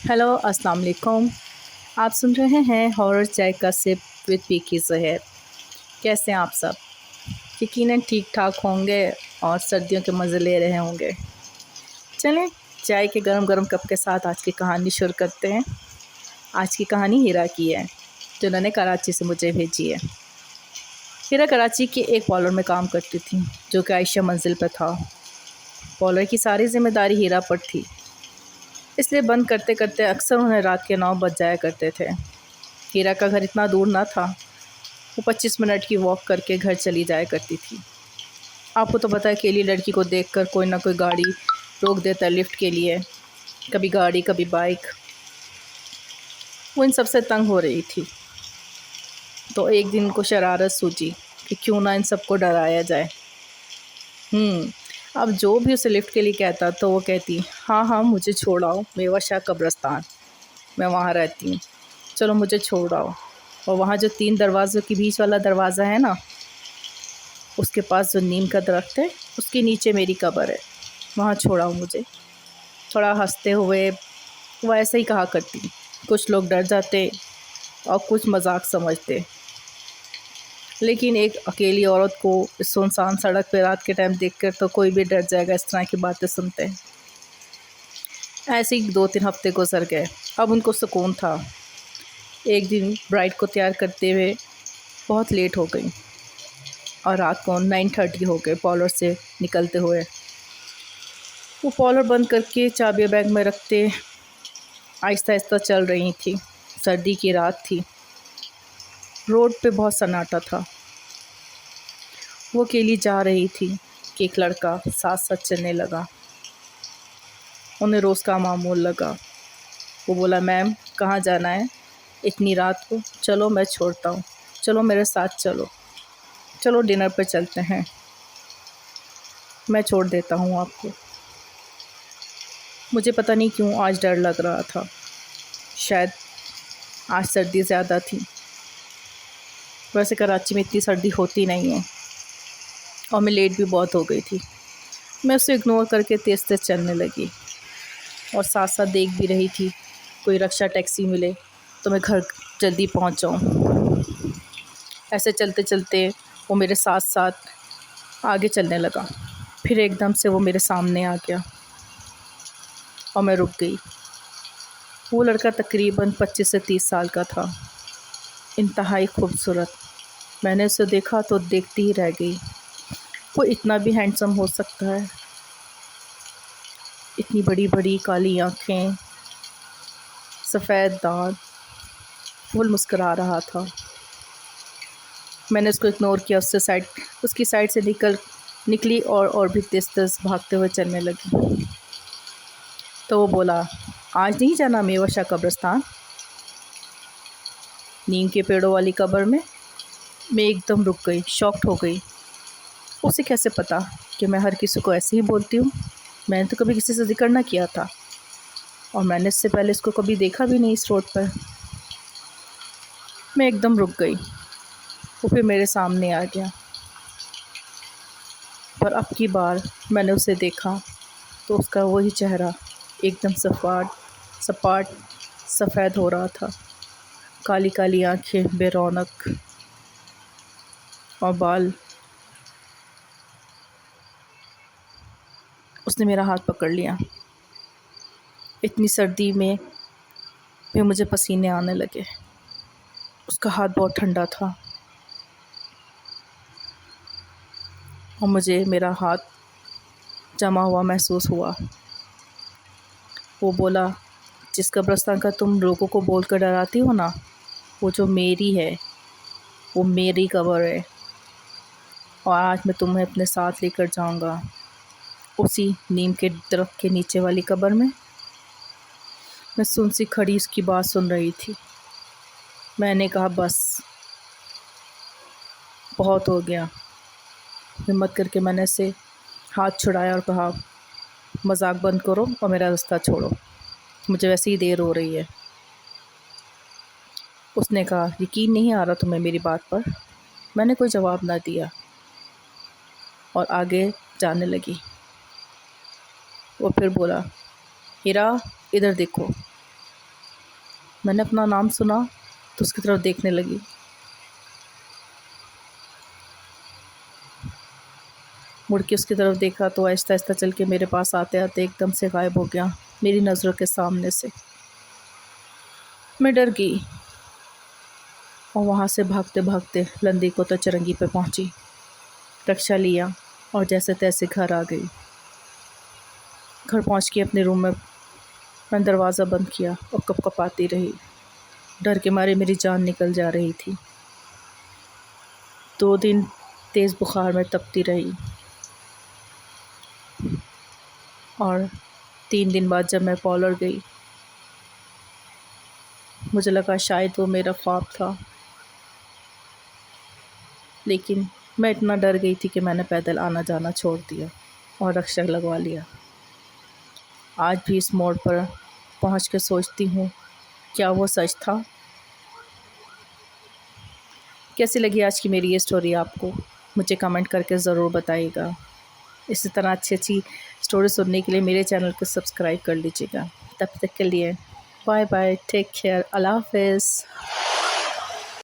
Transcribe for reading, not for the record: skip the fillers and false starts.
Hello अस्सलाम वालेकुम। आप सुन रहे हैं हॉरर चाय का सिप विद पीकी ज़हर। कैसे हैं आप सब? यकीनन ठीक ठाक होंगे और सर्दियों के मज़े ले रहे होंगे। चलें चाय के गरम गरम कप के साथ आज की कहानी शुरू करते हैं। आज की कहानी हीरा की है, जो उन्होंने कराची से मुझे भेजी है। हीरा कराची के एक पार्लर में काम करती थी, जो कि आयशा मंजिल पर था। पार्लर की सारी जिम्मेदारी हीरा पर थी, इसलिए बंद करते करते अक्सर उन्हें रात के 9 बज जाया करते थे। हीरा का घर इतना दूर ना था, वो 25 मिनट की वॉक करके घर चली जाया करती थी। आपको तो पता है, अकेली लड़की को देखकर कोई ना कोई गाड़ी रोक देता है लिफ्ट के लिए, कभी गाड़ी कभी बाइक। वो इन सबसे तंग हो रही थी, तो एक दिन को शरारत सूझी कि क्यों ना इन सबको डराया जाए। अब जो भी उसे लिफ्ट के लिए कहता तो वो कहती, हाँ हाँ मुझे छोड़ आओ, मेवा शाह कब्रस्तान, मैं वहाँ रहती हूँ, चलो मुझे छोड़ आओ। और वहाँ जो 3 दरवाज़ों के बीच वाला दरवाज़ा है ना, उसके पास जो नीम का दरख्त है, उसके नीचे मेरी कब्र है, वहाँ छोड़ाओ मुझे। थोड़ा हंसते हुए वो ऐसे ही कहा करती। कुछ लोग डर जाते और कुछ मजाक समझते, लेकिन एक अकेली औरत को इस सुनसान सड़क पर रात के टाइम देखकर तो कोई भी डर जाएगा इस तरह की बातें सुनते। ऐसे ही 2-3 हफ्ते गुजर गए। अब उनको सुकून था। एक दिन ब्राइड को तैयार करते हुए बहुत लेट हो गई और रात को 9:30 हो गए पार्लर से निकलते हुए। वो पार्लर बंद करके चाबियाँ बैग में रखते आहिस्ता आहिस्ता चल रही थी। सर्दी की रात थी, रोड पे बहुत सन्नाटा था। वो अकेली जा रही थी कि एक लड़का साथ साथ चलने लगा। उन्हें रोज़ का मामूल लगा। वो बोला, मैम कहाँ जाना है इतनी रात को? चलो मैं छोड़ता हूँ, चलो मेरे साथ चलो, चलो डिनर पर चलते हैं, मैं छोड़ देता हूँ आपको। मुझे पता नहीं क्यों आज डर लग रहा था। शायद आज सर्दी ज़्यादा थी। वैसे कराची में इतनी सर्दी होती नहीं है और मैं लेट भी बहुत हो गई थी। मैं उसे इग्नोर करके तेज़ तेज़ चलने लगी और साथ साथ देख भी रही थी कोई रिक्शा टैक्सी मिले तो मैं घर जल्दी पहुंच जाऊं। ऐसे चलते चलते वो मेरे साथ साथ आगे चलने लगा। फिर एकदम से वो मेरे सामने आ गया और मैं रुक गई। वो लड़का तकरीबन 25 से 30 साल का था, इंतहाई खूबसूरत। मैंने उसे देखा तो देखती ही रह गई। वो इतना भी हैंडसम हो सकता है? इतनी बड़ी बड़ी काली आँखें, सफ़ेद दांत। वो मुस्करा रहा था। मैंने उसको इग्नोर किया, उसकी साइड से निकली और भी तेज़ तेज़ भागते हुए चलने लगी। तो वो बोला, आज नहीं जाना मेवा शाह कब्रस्तान, नीम के पेड़ों वाली कब्र में? मैं एकदम रुक गई, शॉक्ड हो गई। उसे कैसे पता कि मैं हर किसी को ऐसे ही बोलती हूँ? मैंने तो कभी किसी से जिक्र ना किया था और मैंने इससे पहले इसको कभी देखा भी नहीं इस रोड पर। मैं एकदम रुक गई। वो फिर मेरे सामने आ गया, पर अब की बार मैंने उसे देखा तो उसका वही चेहरा एकदम सपाट सफ़ेद हो रहा था। काली काली आँखें, बेरौनक और बाल। उसने मेरा हाथ पकड़ लिया। इतनी सर्दी में भी मुझे पसीने आने लगे। उसका हाथ बहुत ठंडा था और मुझे मेरा हाथ जमा हुआ महसूस हुआ। वो बोला, जिस कब्रिस्तान का तुम लोगों को बोलकर डराती हो ना, वो जो मेरी है, वो मेरी कब्र है और आज मैं तुम्हें अपने साथ लेकर जाऊंगा उसी नीम के दरख्त के नीचे वाली कब्र में। मैं सुन सी खड़ी उसकी बात सुन रही थी। मैंने कहा, बस बहुत हो गया। हिम्मत करके मैंने से हाथ छुड़ाया और कहा, मजाक बंद करो और मेरा रास्ता छोड़ो, मुझे वैसे ही देर हो रही है। उसने कहा, यकीन नहीं आ रहा तुम्हें मेरी बात पर? मैंने कोई जवाब ना दिया और आगे जाने लगी। वो फिर बोला, हीरा इधर देखो। मैंने अपना नाम सुना तो उसकी तरफ देखने लगी। मुड़ के उसकी तरफ देखा तो आहिस्ता आहिस्ता चल के मेरे पास आते आते एकदम से गायब हो गया मेरी नज़रों के सामने से। मैं डर गई और वहाँ से भागते भागते लंदी को तो चरंगी पे पहुँची, रिक्शा लिया और जैसे तैसे घर आ गई। घर पहुँच के अपने रूम में मैं दरवाज़ा बंद किया और कपकपाती रही। डर के मारे मेरी जान निकल जा रही थी। 2 दिन तेज़ बुखार में तपती रही और 3 दिन बाद जब मैं पॉलर गई, मुझे लगा शायद वो मेरा ख्वाब था, लेकिन मैं इतना डर गई थी कि मैंने पैदल आना जाना छोड़ दिया और रिक्शा लगवा लिया। आज भी इस मोड़ पर पहुँच के सोचती हूँ, क्या वो सच था? कैसी लगी आज की मेरी ये स्टोरी आपको? मुझे कमेंट करके ज़रूर बताइएगा। इसी तरह अच्छी अच्छी स्टोरी सुनने के लिए मेरे चैनल को सब्सक्राइब कर लीजिएगा। तब तक के लिए बाय बाय, टेक केयर, अल्लाह हाफ़िज़।